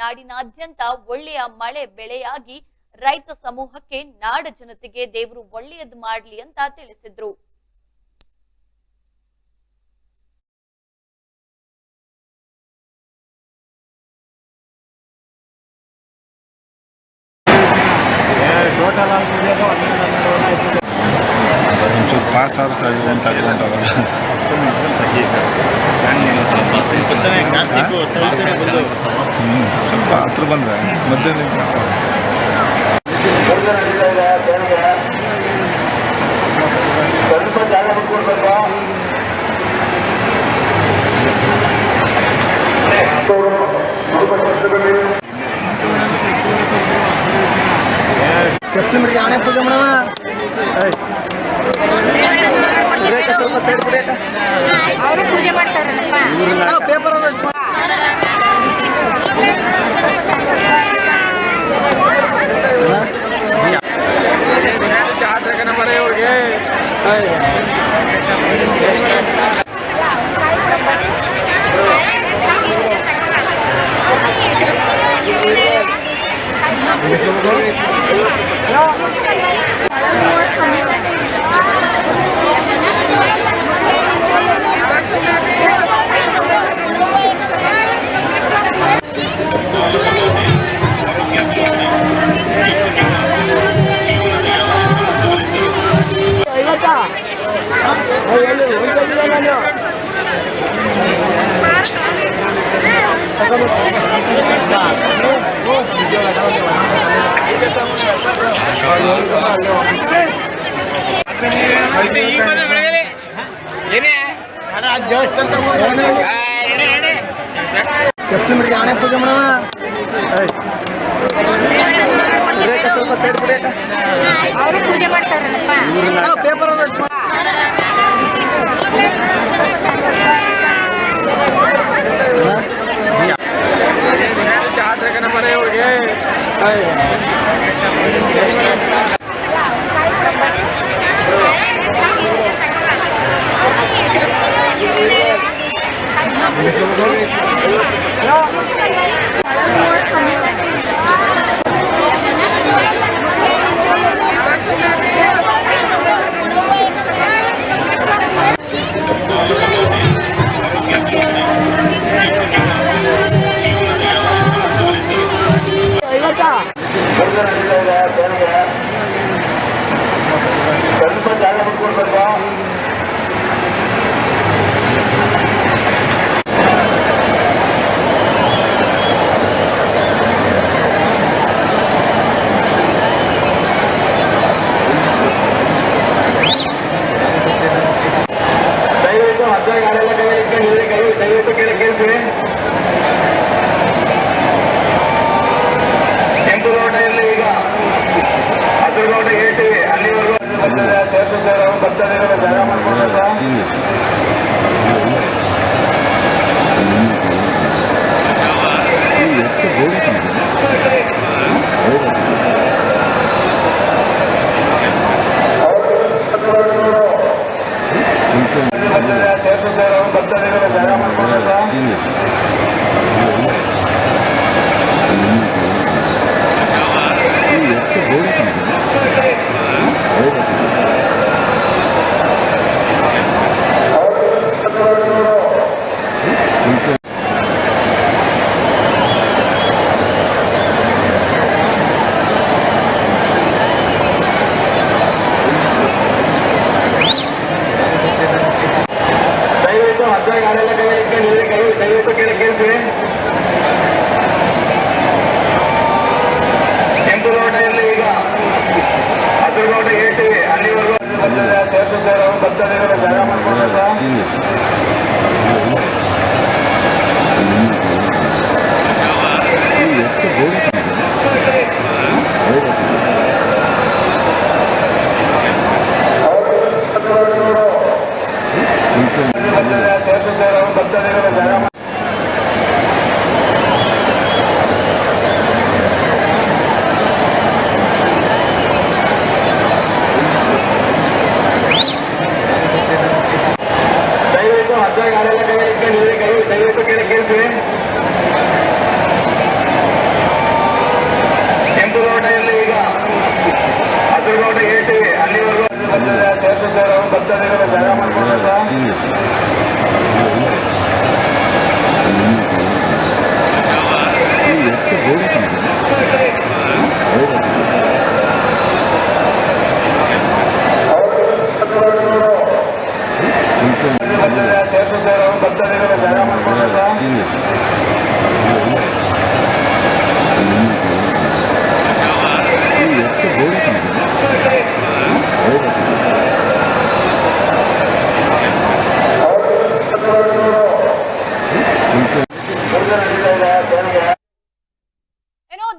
ನಾಡಿನಾದ್ಯಂತ ಒಳ್ಳೆಯ ಮಳೆ ಬೆಳೆಯಾಗಿ ರೈತ ಸಮೂಹಕ್ಕೆ ನಾಡ ಜನತೆಗೆ ದೇವರು ಒಳ್ಳೆಯದು ಮಾಡಲಿ ಅಂತ ತಿಳಿಸಿದ್ರು. ಪಾಸ್ ಆದ್ರೂ ಸರಿ ಅಂತ ಸ್ವಲ್ಪ ಹತ್ರ ಬಂದರೆ ಮಧ್ಯ ಸ್ವಲ್ಪ ಜಾಗ ಬಿಟ್ಕೊಡ್ಬೇಕು. ಆನೆ ಪೂಜೆ ಮಾಡವ ಸ್ವಲ್ಪ ಸೈಡ್ ಅವರು ಪೂಜೆ ಮಾಡ್ತಾರಲ್ಲಪ್ಪ ಪೇಪರ್ ಬರೀ ಅವ್ರಿಗೆ ಆನೆ ಪೂಜೆ ಮಾಡವ ಸ್ವಲ್ಪ ಸೈಡ್ ಅವರು ಪೂಜೆ ಮಾಡ್ತಾರಲ್ಲಪ್ಪ ಪೇಪರ್ ಬರೀ ಅವ್ರಿಗೆ ಸ್ವಲ್ಪ ಜಾಗ ಬಿಟ್ಕೊಡ್ಬೇಕು. ದಯವಿಟ್ಟು ಹಗ್ಗ ಗಾಳೆಲ್ಲ ಕೈ ಇಟ್ಕೊಂಡಿದ್ರೆ ದಯವಿಟ್ಟು ಕೆಳಗೆ ಕೇಳಿಸ್ರಿ. ಕೆಂಪು ರೋಡ್ ಇಲ್ಲಿ ಈಗ ಹಸಿರು ರೋಡ್ ಹೇಳ್ತೀವಿ ಅಲ್ಲಿವರೆಗೂ ಬರ್ತಾರೆ ಜಾಗ ಮಾಡ್ಕೊಳ್ಬೇಕು. ಬರ್ತಾರೆ ಜಾಗ ಮಾಡ್ಕೊಳ್ಬೇಕು.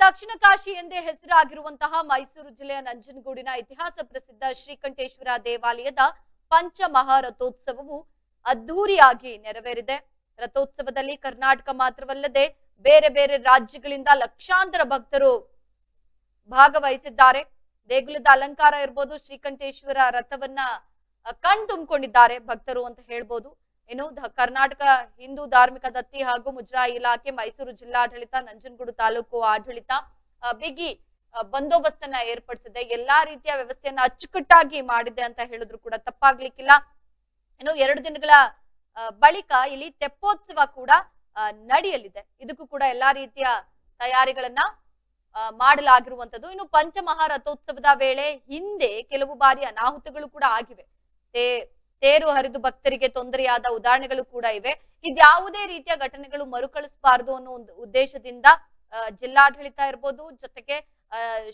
ದಕ್ಷಿಣ ಕಾಶಿ ಎಂದೇ ಹೆಸರಾಗಿರುವಂತಹ ಮೈಸೂರು ಜಿಲ್ಲೆಯ ನಂಜನಗೂಡಿನ ಇತಿಹಾಸ ಪ್ರಸಿದ್ಧ ಶ್ರೀಕಂಠೇಶ್ವರ ದೇವಾಲಯದ ಪಂಚಮಹಾರಥೋತ್ಸವವು ಅದ್ದೂರಿಯಾಗಿ ನೆರವೇರಿದೆ. ರಥೋತ್ಸವದಲ್ಲಿ ಕರ್ನಾಟಕ ಮಾತ್ರವಲ್ಲದೆ ಬೇರೆ ಬೇರೆ ರಾಜ್ಯಗಳಿಂದ ಲಕ್ಷಾಂತರ ಭಕ್ತರು ಭಾಗವಹಿಸಿದ್ದಾರೆ. ದೇಗುಲದ ಅಲಂಕಾರ ಇರ್ಬೋದು, ಶ್ರೀಕಂಠೇಶ್ವರ ರಥವನ್ನ ಕಣ್ತುಂಬಿಕೊಂಡಿದ್ದಾರೆ ಭಕ್ತರು ಅಂತ ಹೇಳ್ಬೋದು. ಇನ್ನು ಕರ್ನಾಟಕ ಹಿಂದೂ ಧಾರ್ಮಿಕ ದತ್ತಿ ಹಾಗೂ ಮುಜರಾಯಿ ಇಲಾಖೆ, ಮೈಸೂರು ಜಿಲ್ಲಾಡಳಿತ, ನಂಜನಗೂಡು ತಾಲೂಕು ಆಡಳಿತ ಬಿಗಿ ಬಂದೋಬಸ್ತನ್ನ ಏರ್ಪಡಿಸಿದೆ. ಎಲ್ಲಾ ರೀತಿಯ ವ್ಯವಸ್ಥೆಯನ್ನ ಅಚ್ಚುಕಟ್ಟಾಗಿ ಮಾಡಿದೆ ಅಂತ ಹೇಳಿದ್ರು ಕೂಡ ತಪ್ಪಾಗ್ಲಿಕ್ಕಿಲ್ಲ. ಇನ್ನು 2 ದಿನಗಳ ಬಳಿಕ ಇಲ್ಲಿ ತೆಪ್ಪೋತ್ಸವ ಕೂಡ ನಡೆಯಲಿದೆ. ಇದಕ್ಕೂ ಕೂಡ ಎಲ್ಲಾ ರೀತಿಯ ತಯಾರಿಗಳನ್ನ ಮಾಡಲಾಗಿರುವಂತದ್ದು. ಇನ್ನು ಪಂಚಮಹಾರಥೋತ್ಸವದ ವೇಳೆ ಹಿಂದೆ ಕೆಲವು ಬಾರಿ ಅನಾಹುತಗಳು ಕೂಡ ಆಗಿವೆ. ತೇರು ಹರಿದು ಭಕ್ತರಿಗೆ ತೊಂದರೆಯಾದ ಉದಾಹರಣೆಗಳು ಕೂಡ ಇವೆ. ಇದ್ಯಾವುದೇ ರೀತಿಯ ಘಟನೆಗಳು ಮರುಕಳಿಸಬಾರದು ಅನ್ನೋ ಒಂದು ಉದ್ದೇಶದಿಂದ ಜಿಲ್ಲಾಡಳಿತ ಇರ್ಬೋದು, ಜೊತೆಗೆ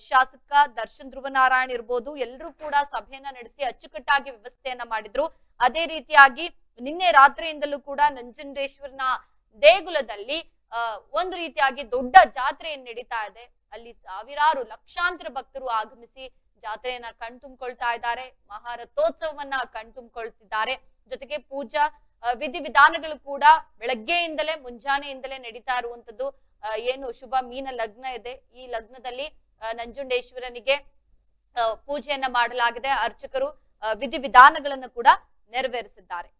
ಶಾಸಕ ದರ್ಶನ್ ಧ್ರುವನಾರಾಯಣ್ ಇರ್ಬೋದು, ಎಲ್ಲರೂ ಕೂಡ ಸಭೆಯನ್ನ ನಡೆಸಿ ಅಚ್ಚುಕಟ್ಟಾಗಿ ವ್ಯವಸ್ಥೆಯನ್ನ ಮಾಡಿದ್ರು. ಅದೇ ರೀತಿಯಾಗಿ ನಿನ್ನೆ ರಾತ್ರಿಯಿಂದಲೂ ಕೂಡ ನಂಜುಂಡೇಶ್ವರನ ದೇಗುಲದಲ್ಲಿ ಒಂದು ರೀತಿಯಾಗಿ ದೊಡ್ಡ ಜಾತ್ರೆ ನಡೀತಾ ಇದೆ. ಅಲ್ಲಿ ಸಾವಿರಾರು ಲಕ್ಷಾಂತರ ಭಕ್ತರು ಆಗಮಿಸಿ ಜಾತ್ರೆಯನ್ನ ಕಣ್ತುಂಬಿಕೊಳ್ತಾ ಇದ್ದಾರೆ, ಮಹಾರಥೋತ್ಸವವನ್ನ ಕಣ್ತುಂಬಿಕೊಳ್ತಿದ್ದಾರೆ. ಜೊತೆಗೆ ಪೂಜಾ ವಿಧಿವಿಧಾನಗಳು ಕೂಡ ಬೆಳಗ್ಗೆಯಿಂದಲೇ ಮುಂಜಾನೆಯಿಂದಲೇ ನಡೀತಾ ಇರುವಂತದ್ದು. ಏನು ಶುಭ ಮೀನ ಲಗ್ನ ಇದೆ, ಈ ಲಗ್ನದಲ್ಲಿ ನಂಜುಂಡೇಶ್ವರನಿಗೆ ಪೂಜೆಯನ್ನ ಮಾಡಲಾಗಿದೆ. ಅರ್ಚಕರು ವಿಧಿವಿಧಾನಗಳನ್ನು ಕೂಡ ನೆರವೇರಿಸಿದ್ದಾರೆ.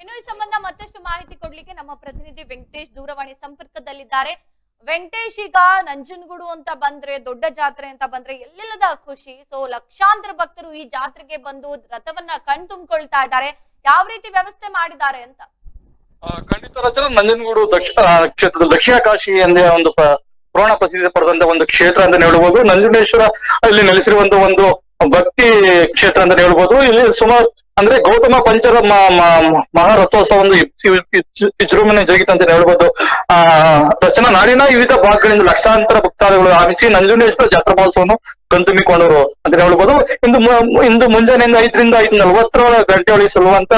ಇನ್ನು ಈ ಸಂಬಂಧ ಮತ್ತಷ್ಟು ಮಾಹಿತಿ ಕೊಡ್ಲಿಕ್ಕೆ ನಮ್ಮ ಪ್ರತಿನಿಧಿ ವೆಂಕಟೇಶ್ ದೂರವಾಣಿ ಸಂಪರ್ಕದಲ್ಲಿದ್ದಾರೆ. ವೆಂಕಟೇಶ್, ಈಗ ನಂಜನಗೂಡು ಅಂತ ಬಂದ್ರೆ, ದೊಡ್ಡ ಜಾತ್ರೆ ಅಂತ ಬಂದ್ರೆ ಎಲ್ಲೆಲ್ಲದ ಖುಷಿ. ಸೊ ಲಕ್ಷಾಂತರ ಭಕ್ತರು ಈ ಜಾತ್ರೆಗೆ ಬಂದು ರಥವನ್ನ ಕಣ್ತುಂಬಿಕೊಳ್ತಾ ಇದ್ದಾರೆ. ಯಾವ ರೀತಿ ವ್ಯವಸ್ಥೆ ಮಾಡಿದ್ದಾರೆ ಅಂತ? ಖಂಡಿತ ರಚನಾ, ನಂಜನಗೂಡು ಕ್ಷೇತ್ರದ ದಕ್ಷಿಣ ಕಾಶಿ ಎಂದೇ ಒಂದು ಪುರಾಣ ಪ್ರಸಿದ್ಧಿ ಪಡೆದಂತ ಒಂದು ಕ್ಷೇತ್ರ ಅಂತ ಹೇಳ್ಬೋದು. ನಂಜುಂಡೇಶ್ವರ ಅಲ್ಲಿ ನೆಲೆಸಿರುವಂತ ಒಂದು ಭಕ್ತಿ ಕ್ಷೇತ್ರ ಅಂತ ಹೇಳ್ಬೋದು. ಇಲ್ಲಿ ಸುಮಾರು ಅಂದ್ರೆ ಗೌತಮ ಪಂಚರ ಮಹಾರಥೋತ್ಸವ ಒಂದು ವಿಜೃಂಭಣೆ ಜರುಗಿತು ಅಂತ ಹೇಳ್ಬೋದು. ರಚನಾ, ನಾಡಿನ ವಿವಿಧ ಭಾಗಗಳಿಂದ ಲಕ್ಷಾಂತರ ಭಕ್ತಾದಿಗಳು ಆಗಮಿಸಿ ನಂಜುಂಡೇಶ್ವರ ಜಾತ್ರಾ ಮಹೋತ್ಸವವನ್ನು ಕಣ್ತುಂಬಿಕೊಂಡರು ಅಂತ ಹೇಳ್ಬೋದು. ಇಂದು ಮುಂಜಾನೆಯಿಂದ 5ರಿಂದ 5:40 ಗಂಟೆಯೊಳಗೆ ಸಲ್ಲುವಂತ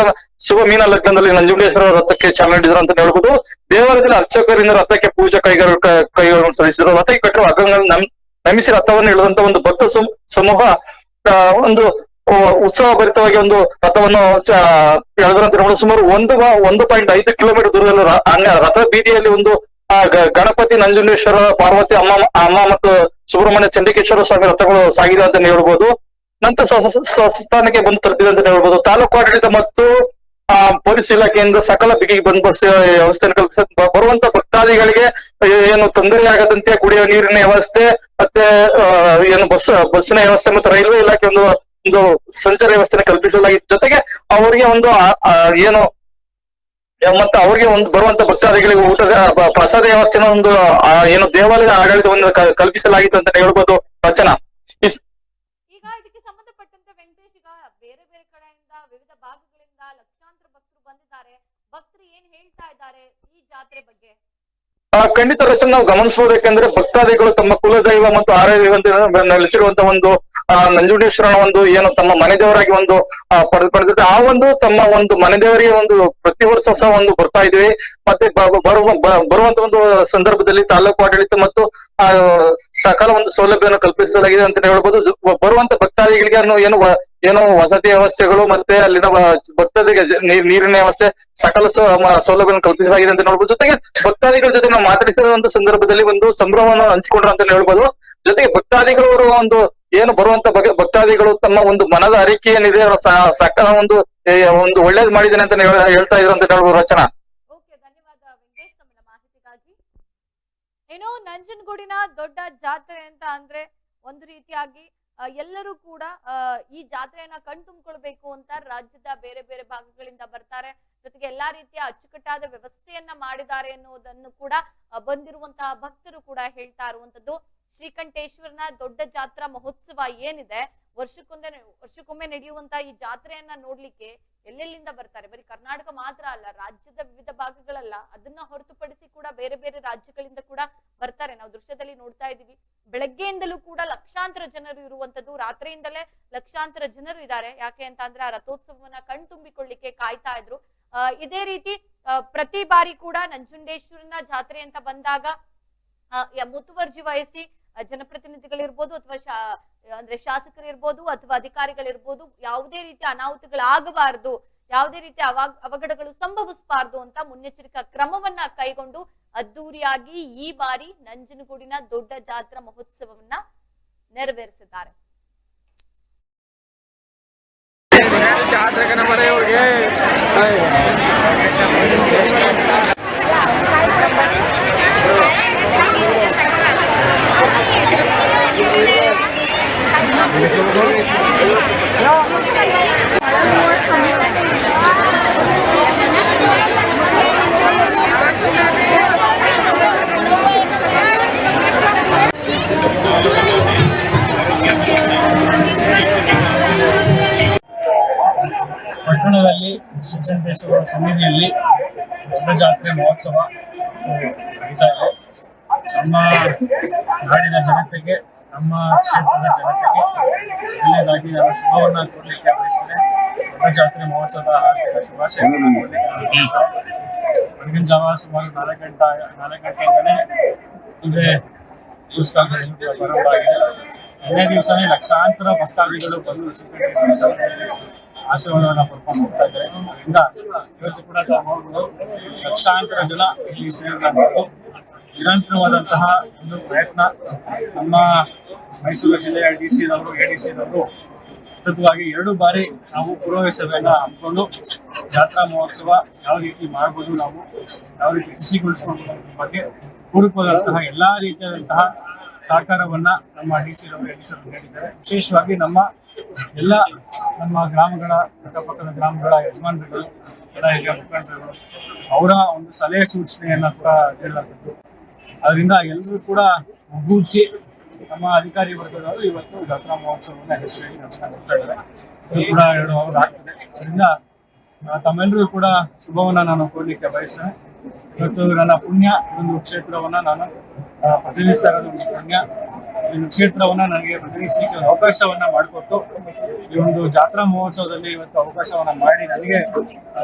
ಶುಭ ಮೀನ ಲಗ್ನದಲ್ಲಿ ನಂಜುಂಡೇಶ್ವರ ರಥಕ್ಕೆ ಚಾಲನೆ ನೀಡಿದ್ರು ಅಂತ ಹೇಳ್ಬೋದು. ದೇವಾಲಯದಲ್ಲಿ ಅರ್ಚಕರಿಂದ ರಥಕ್ಕೆ ಪೂಜಾ ಕೈಗಳನ್ನು ಸಲ್ಲಿಸಿದ್ರು. ರಥಕ್ಕೆ ಕಟ್ಟಿರುವ ಹಗ್ಗಗಳನ್ನು ನಮಿಸಿ ರಥವನ್ನು ಇಳಿದಂತ ಒಂದು ಭಕ್ತ ಸಮೂಹ ಒಂದು ಉತ್ಸವ ಭರಿತವಾಗಿ ಒಂದು ರಥವನ್ನು ಎಳೆದ್ರಂತ ಹೇಳ್ಬೋದು. ಸುಮಾರು 1.5 ಕಿಲೋಮೀಟರ್ ದೂರದಲ್ಲಿ ರಥ ಬೀದಿಯಲ್ಲಿ ಒಂದು ಗಣಪತಿ, ನಂಜುಂಡೇಶ್ವರ, ಪಾರ್ವತಿ ಅಮ್ಮ ಮತ್ತು ಸುಬ್ರಹ್ಮಣ್ಯ ಚಂಡಿಕೇಶ್ವರ ಸ್ವಾಮಿ ರಥಗಳು ಸಾಗಿದೆ ಅಂತ ಹೇಳ್ಬೋದು. ನಂತರ ಸ್ಥಾನಕ್ಕೆ ಬಂದು ತಲುಪಿದೆ ಅಂತ ಹೇಳ್ಬೋದು. ತಾಲೂಕು ಆಡಳಿತ ಮತ್ತು ಪೊಲೀಸ್ ಇಲಾಖೆಯಿಂದ ಸಕಲ ಬಿಗಿ ಬಂದೋಬಸ್ತ್ ವ್ಯವಸ್ಥೆಯನ್ನು ಕಲ್ಪಿಸ ಬರುವಂತ ಭಕ್ತಾದಿಗಳಿಗೆ ಏನು ತೊಂದರೆ ಆಗದಂತೆ ಕುಡಿಯುವ ನೀರಿನ ವ್ಯವಸ್ಥೆ, ಮತ್ತೆ ಏನು ಬಸ್ಸಿನ ವ್ಯವಸ್ಥೆ ಮತ್ತು ರೈಲ್ವೆ ಇಲಾಖೆ ಒಂದು ಸಂಚಾರ ವ್ಯವಸ್ಥೆ ಕಲ್ಪಿಸಲಾಗಿತ್ತು. ಜೊತೆಗೆ ಅವರಿಗೆ ಒಂದು ಏನು ಮತ್ತೆ ಅವ್ರಿಗೆ ಒಂದು ಬರುವಂತ ಭಕ್ತಾದಿಗಳಿಗೆ ಊಟದ ಪ್ರಸಾದ ವ್ಯವಸ್ಥೆನ ಒಂದು ಏನು ದೇವಾಲಯದ ಆಡಳಿತವನ್ನು ಕಲ್ಪಿಸಲಾಗಿತ್ತು ಅಂತ ಹೇಳ್ಬೋದು. ರಚನಾ, ಈಗ ಇದಕ್ಕೆ ಸಂಬಂಧಪಟ್ಟಂತೆ ವೆಂಕಟೇಶ್, ಈಗ ಬೇರೆ ಬೇರೆ ಕಡೆಯಿಂದ ವಿವಿಧ ಭಾಗಗಳಿಂದ ಲಕ್ಷಾಂತರ ಭಕ್ತರು ಬಂದಿದ್ದಾರೆ. ಭಕ್ತರು ಏನ್ ಹೇಳ್ತಾ ಇದ್ದಾರೆ ಈ ಜಾತ್ರೆ ಬಗ್ಗೆ? ಖಂಡಿತ ರಚನೆ, ನಾವು ಗಮನಿಸಬಹುದು. ಯಾಕಂದ್ರೆ ಭಕ್ತಾದಿಗಳು ತಮ್ಮ ಕುಲದೈವ ಮತ್ತು ಆರಾಧ್ಯ ನೆಲೆಸಿರುವಂತ ಒಂದು ನಂಜುಂಡೇಶ್ವರನ ಒಂದು ಏನು ತಮ್ಮ ಮನೆ ದೇವರಾಗಿ ಒಂದು ಪಡೆದಿದೆ. ಆ ಒಂದು ತಮ್ಮ ಒಂದು ಮನೆ ದೇವರಿಗೆ ಒಂದು ಪ್ರತಿ ವರ್ಷ ಸಹ ಒಂದು ಬರ್ತಾ ಇದ್ವಿ. ಮತ್ತೆ ಬರುವಂತ ಒಂದು ಸಂದರ್ಭದಲ್ಲಿ ತಾಲೂಕು ಆಡಳಿತ ಮತ್ತು ಸಕಲ ಒಂದು ಸೌಲಭ್ಯವನ್ನು ಕಲ್ಪಿಸಲಾಗಿದೆ ಅಂತ ಹೇಳ್ಬೋದು. ಬರುವಂತ ಭಕ್ತಾದಿಗಳಿಗೆ ಏನು ವಸತಿ ವ್ಯವಸ್ಥೆಗಳು ಮತ್ತೆ ಅಲ್ಲಿನ ಭಕ್ತಾದಿಗೆ ನೀರಿನ ವ್ಯವಸ್ಥೆ ಸಕಲ ಸೌಲಭ್ಯವನ್ನು ಕಲ್ಪಿಸಲಾಗಿದೆ ಅಂತ ಹೇಳ್ಬೋದು. ಜೊತೆಗೆ ಭಕ್ತಾದಿಗಳ ಜೊತೆ ನಾವು ಮಾತಾಡಿಸಿರುವಂತ ಸಂದರ್ಭದಲ್ಲಿ ಒಂದು ಸಂಭ್ರಮವನ್ನು ಹಂಚಿಕೊಂಡ್ರು ಅಂತ ಹೇಳ್ಬೋದು. ಜೊತೆಗೆ ಭಕ್ತಾದಿಗಳವರು ಒಂದು ಏನು ಬರುವಂತ ಭಕ್ತಾದಿಗಳು ತಮ್ಮ ಒಂದು ಮನದ ಅರಿಕೆ ಏನಿದೆ ಸಕಲ ಒಂದು ಒಳ್ಳೇದು ಮಾಡಿದ್ದೇನೆ ಅಂತ ಹೇಳ್ತಾ ಇದ್ರು ಅಂತ ಹೇಳ್ಬೋದು. ರಚನಾ, ಓಕೆ, ಧನ್ಯವಾದ ವೆಂಕಟೇಶ್ ತಮ್ಮ ಮಾಹಿತಿಗಾಗಿ. ಏನು ನಂಜನಗೂಡಿನ ದೊಡ್ಡ ಜಾತ್ರೆ ಅಂತ ಅಂದ್ರೆ ಒಂದು ರೀತಿಯಾಗಿ ಎಲ್ಲರೂ ಕೂಡ ಈ ಜಾತ್ರೆಯನ್ನ ಕಣ್ತುಂಬಿಕೊಳ್ಬೇಕು ಅಂತ ರಾಜ್ಯದ ಬೇರೆ ಬೇರೆ ಭಾಗಗಳಿಂದ ಬರ್ತಾರೆ. ಜೊತೆಗೆ ಎಲ್ಲಾ ರೀತಿಯ ಅಚ್ಚುಕಟ್ಟಾದ ವ್ಯವಸ್ಥೆಯನ್ನ ಮಾಡಿದ್ದಾರೆ ಎನ್ನುವುದನ್ನು ಕೂಡ ಬಂದಿರುವಂತಹ ಭಕ್ತರು ಕೂಡ ಹೇಳ್ತಾ ಇರುವಂತದ್ದು. ಶ್ರೀಕಂಠೇಶ್ವರನ ದೊಡ್ಡ ಜಾತ್ರಾ ಮಹೋತ್ಸವ ಏನಿದೆ, ವರ್ಷಕ್ಕೊಮ್ಮೆ ನಡೆಯುವಂತ ಈ ಜಾತ್ರೆಯನ್ನ ನೋಡ್ಲಿಕ್ಕೆ ಎಲ್ಲೆಲ್ಲಿಂದ ಬರ್ತಾರೆ. ಬರೀ ಕರ್ನಾಟಕ ಮಾತ್ರ ಅಲ್ಲ, ರಾಜ್ಯದ ವಿವಿಧ ಭಾಗಗಳಲ್ಲ, ಅದನ್ನ ಹೊರತುಪಡಿಸಿ ಕೂಡ ಬೇರೆ ಬೇರೆ ರಾಜ್ಯಗಳಿಂದ ಕೂಡ ಬರ್ತಾರೆ. ನಾವು ದೃಶ್ಯದಲ್ಲಿ ನೋಡ್ತಾ ಇದೀವಿ, ಬೆಳಗ್ಗೆಯಿಂದಲೂ ಕೂಡ ಲಕ್ಷಾಂತರ ಜನರು ಇರುವಂತದ್ದು, ರಾತ್ರಿಯಿಂದಲೇ ಲಕ್ಷಾಂತರ ಜನರು ಇದ್ದಾರೆ. ಯಾಕೆ ಅಂತ ಅಂದ್ರೆ ಆ ರಥೋತ್ಸವವನ್ನ ಕಣ್ತುಂಬಿಕೊಳ್ಳಿಕ್ಕೆ ಕಾಯ್ತಾ ಇದ್ರು. ಇದೇ ರೀತಿ ಪ್ರತಿ ಬಾರಿ ಕೂಡ ನಂಜುಂಡೇಶ್ವರನ ಜಾತ್ರೆ ಅಂತ ಬಂದಾಗ ಮುತುವರ್ಜಿ ವಹಿಸಿ ಜನಪ್ರತಿನಿಧಿಗಳಿರ್ಬೋದು ಅಥವಾ ಅಂದ್ರೆ ಶಾಸಕರಿರ್ಬೋದು ಅಥವಾ ಅಧಿಕಾರಿಗಳಿರ್ಬೋದು ಯಾವುದೇ ರೀತಿ ಅನಾಹುತಗಳಾಗಬಾರದು, ಯಾವುದೇ ರೀತಿ ಅವಘಡಗಳು ಸಂಭವಿಸಬಾರದು ಅಂತ ಮುನ್ನೆಚ್ಚರಿಕಾ ಕ್ರಮವನ್ನ ಕೈಗೊಂಡು ಅದ್ದೂರಿಯಾಗಿ ಈ ಬಾರಿ ನಂಜನಗೂಡಿನ ದೊಡ್ಡ ಜಾತ್ರಾ ಮಹೋತ್ಸವವನ್ನ ನೆರವೇರಿಸಿದ್ದಾರೆ. ಪಟ್ಟಣದಲ್ಲಿ ಶ್ರೀಕಂಠೇಶ್ವರ ಸನ್ನಿಧಿಯಲ್ಲಿ ದೊಡ್ಡ ಜಾತ್ರೆ ಮಹೋತ್ಸವ ನಡೀತಾ ಇದೆ. ನಮ್ಮ ನಾಡಿನ ಜನತೆಗೆ, ನಮ್ಮ ಕ್ಷೇತ್ರದ ಜನತೆಗೆ ಒಳ್ಳೆಯದಾಗಿ ನಾನು ಶುಭವನ್ನ ಕೊಡಲಿಕ್ಕೆ ಬಯಸ್ತೇನೆ. ದೊಡ್ಡ ಜಾತ್ರೆ ಮಹೋತ್ಸವದ ಹಾರ್ದಿಕ ಶುಭಾಶಯಗಳನ್ನು ಬೆಳಗಿನ ಜಾವ ಸುಮಾರು 4 ಗಂಟೆಯಿಂದಲೇ ಪೂಜೆ ಪುರಸ್ಕಾರಗಳು ಪ್ರಾರಂಭವಾಗಿದೆ. ಎರಡನೇ ದಿವಸನೇ ಲಕ್ಷಾಂತರ ಭಕ್ತಾದಿಗಳು ಬಂದು ಶ್ರೀಕಂಠೇಶ್ವರ ಆಶೀರ್ವಾದವನ್ನು ಪಡ್ಕೊಂಡು ಹೋಗ್ತಾ ಇದ್ದಾರೆ. ಅದರಿಂದ ಇವತ್ತು ಕೂಡ ನೋಡಬಹುದು ಲಕ್ಷಾಂತರ ಜನ ಇಲ್ಲಿ ಸೇರಿದಂಥದ್ದು ನಿರಂತರವಾದಂತಹ ಒಂದು ಪ್ರಯತ್ನ. ನಮ್ಮ ಮೈಸೂರು ಜಿಲ್ಲೆಯ DC-ದವರು, ADC-ದವರು ಸತತವಾಗಿ 2 ಬಾರಿ ನಾವು ಪೂರ್ವಭಾವಿ ಸಭೆಯನ್ನು ಹಮ್ಮಿಕೊಂಡು ಜಾತ್ರಾ ಮಹೋತ್ಸವ ಯಾವ ರೀತಿ ಮಾಡ್ಬೋದು, ನಾವು ಯಾವ ರೀತಿ ಕೃಷಿಗೊಳಿಸ್ಕೊಂಡು ಬಗ್ಗೆ ಪೂರಕವಾದಂತಹ ಎಲ್ಲಾ ರೀತಿಯಾದಂತಹ ಸಹಕಾರವನ್ನ ನಮ್ಮ DC-ದವರು, ADC-ದವರು ನೀಡಿದ್ದಾರೆ. ವಿಶೇಷವಾಗಿ ನಮ್ಮ ಗ್ರಾಮಗಳ ಅಕ್ಕಪಕ್ಕದ ಗ್ರಾಮಗಳ ಯಜಮಾನರುಗಳು, ಎಲ್ಲ ಹಿರಿಯ ಮುಖಂಡರುಗಳು ಅವರ ಒಂದು ಸಲಹೆ ಸೂಚನೆಯನ್ನ ಕೂಡ ನೀಡಲಾಗಿತ್ತು. ಅದರಿಂದ ಎಲ್ಲರೂ ಕೂಡ ಒಗ್ಗೂಡಿಸಿ ನಮ್ಮ ಅಧಿಕಾರಿ ವರ್ಗದವರು ಇವತ್ತು ಜಾತ್ರಾ ಮಹೋತ್ಸವವನ್ನು ಯಶಸ್ವಿಯಾಗಿ ನಡೆಸ್ಕೊಂಡು ಹೋಗ್ತಾ ಇದ್ದಾರೆ. ಇದು ಕೂಡ 2 ಅವರ್ ಆಗ್ತದೆ. ಅದರಿಂದ ತಮ್ಮೆಲ್ಲರೂ ಕೂಡ ಶುಭವನ್ನ ನಾನು ಕೋರ್ಲಿಕ್ಕೆ ಬಯಸ್ತೇನೆ. ಇವತ್ತು ನನ್ನ ಪುಣ್ಯ, ಒಂದು ಕ್ಷೇತ್ರವನ್ನ ನಾನು ಪ್ರತಿನಿಧಿಸ್ತಾ ಇರೋದು ಒಂದು ಪುಣ್ಯ. ಈ ಕ್ಷೇತ್ರವನ್ನ ನನಗೆ ಪ್ರತಿನಿಧಿಸಲಿಕ್ಕೆ ಒಂದು ಅವಕಾಶವನ್ನ ಮಾಡಿಕೊಟ್ಟು ಈ ಒಂದು ಜಾತ್ರಾ ಮಹೋತ್ಸವದಲ್ಲಿ ಇವತ್ತು ಅವಕಾಶವನ್ನ ಮಾಡಿ ನನಗೆ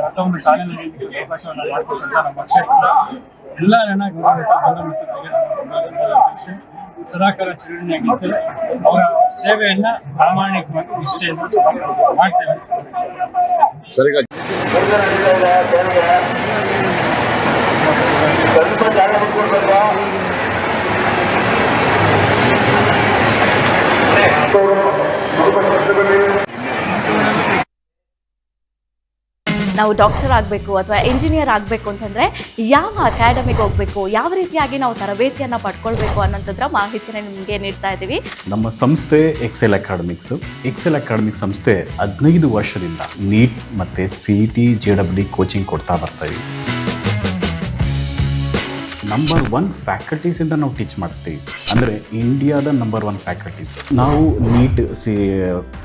ರಥವನ್ನು ಚಾಲನೆ ನೀಡಲಿಕ್ಕೆ ಅವಕಾಶವನ್ನ ಮಾಡಿಕೊಟ್ಟಂತ ನಮ್ಮ ಕ್ಷೇತ್ರದ ಎಲ್ಲ ನನ್ನ ಗೌರವಿತ ಬಂಧು ಮಿತ್ರರಿಗೆ ನಾನು ತಿಳಿಸಿ ಸದಾಕಾಲ ಚಿರಋಣಿಯಾಗಿರ್ತೇವೆ. ಅವರ ಸೇವೆಯನ್ನ ಪ್ರಾಮಾಣಿಕವಾಗಿ ನಿಷ್ಠೆಯಿಂದ ಮಾಡ್ತೇವೆ. ಸ್ವಲ್ಪ ಜಾಗ ಬಿಟ್ಕೊಡ್ಬೇಕಾ? ನಾವು ಡಾಕ್ಟರ್ ಆಗಬೇಕು ಅಥವಾ ಇಂಜಿನಿಯರ್ ಆಗಬೇಕು ಅಂತಂದರೆ ಯಾವ ಅಕಾಡೆಮಿಗೆ ಹೋಗಬೇಕು, ಯಾವ ರೀತಿಯಾಗಿ ನಾವು ತರಬೇತಿಯನ್ನು ಪಡ್ಕೊಳ್ಬೇಕು ಅನ್ನೋಂಥದ್ರ ಮಾಹಿತಿನ ನಿಮಗೆ ನೀಡ್ತಾ ಇದ್ದೀವಿ. ನಮ್ಮ ಸಂಸ್ಥೆ ಎಕ್ಸೆಲ್ ಅಕಾಡೆಮಿಕ್ ಸಂಸ್ಥೆ 15 ವರ್ಷದಿಂದ ನೀಟ್ ಮತ್ತು CET JEE ಕೋಚಿಂಗ್ ಕೊಡ್ತಾ ಬರ್ತಾಯಿವಿ. ನಂಬರ್ 1 ಫ್ಯಾಕಲ್ಟೀಸಿಂದ ನಾವು ಟೀಚ್ ಮಾಡಿಸ್ತೀವಿ. ಅಂದರೆ ಇಂಡಿಯಾದ ನಂಬರ್ 1 ಫ್ಯಾಕಲ್ಟೀಸ್. ನಾವು ನೀಟ್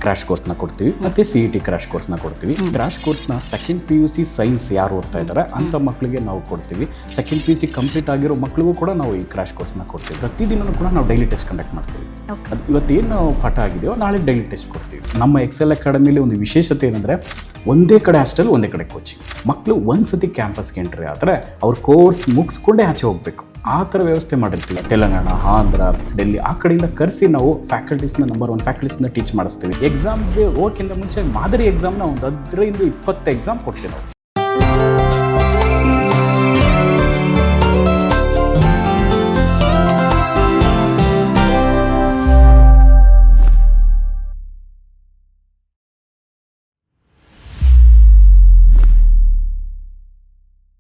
ಕ್ರ್ಯಾಶ್ ಕೋರ್ಸ್ನ ಕೊಡ್ತೀವಿ ಮತ್ತು CET ಕ್ರ್ಯಾಶ್ ಕೋರ್ಸ್ನ ಕೊಡ್ತೀವಿ. ಕ್ರ್ಯಾಶ್ ಕೋರ್ಸ್ನ ಸೆಕೆಂಡ್ PUC ಸೈನ್ಸ್ ಯಾರು ಓದ್ತಾ ಇದ್ದಾರೆ ಅಂಥ ಮಕ್ಕಳಿಗೆ ನಾವು ಕೊಡ್ತೀವಿ. ಸೆಕೆಂಡ್ PUC ಕಂಪ್ಲೀಟ್ ಆಗಿರೋ ಮಕ್ಕಳಿಗೂ ಕೂಡ ನಾವು ಈ ಕ್ರ್ಯಾಶ್ ಕೋರ್ಸ್ನ ಕೊಡ್ತೀವಿ. ಪ್ರತಿದಿನ ಕೂಡ ನಾವು ಡೈಲಿ ಟೆಸ್ಟ್ ಕಂಡಕ್ಟ್ ಮಾಡ್ತೀವಿ. ಅದು ಇವತ್ತೇನು ಪಾಠ ಆಗಿದೆಯೋ ನಾಳೆ ಡೈಲಿ ಟೆಸ್ಟ್ ಕೊಡ್ತೀವಿ. ನಮ್ಮ ಎಕ್ಸೆಲ್ ಅಕಾಡೆಮಿಲಿ ಒಂದು ವಿಶೇಷತೆ ಏನಂದರೆ ಒಂದೇ ಕಡೆ ಹಾಸ್ಟೆಲ್, ಒಂದೇ ಕಡೆ ಕೋಚಿಂಗ್. ಮಕ್ಕಳು ಒಂದ್ಸತಿ ಕ್ಯಾಂಪಸ್ಗೆ ಎಂಟ್ರಿ ಆದರೆ ಅವ್ರ ಕೋರ್ಸ್ ಮುಗಿಸ್ಕೊಂಡೇ ಆಚೆ ಹೋಗಬೇಕು. ಆ ಥರ ವ್ಯವಸ್ಥೆ ಮಾಡಿರ್ತೀವಿ. ತೆಲಂಗಾಣ, ಆಂಧ್ರ, ಡೆಲ್ಲಿ ಆ ಕಡೆಯಿಂದ ಕರೆಸಿ ನಾವು ಫ್ಯಾಕಲ್ಟೀಸ್ನ ನಂಬರ್ 1 ಫ್ಯಾಕಲ್ಟೀಸ್ನ ಟೀಚ್ ಮಾಡಿಸ್ತೀವಿ. ಎಕ್ಸಾಮ್ಗೆ ಹೋಗೋಕ್ಕಿಂತ ಮುಂಚೆ ಮಾದರಿ ಎಕ್ಸಾಮ್ನ ಒಂದು 15-20 ಎಕ್ಸಾಮ್ ಕೊಡ್ತೀವಿ ನಾವು.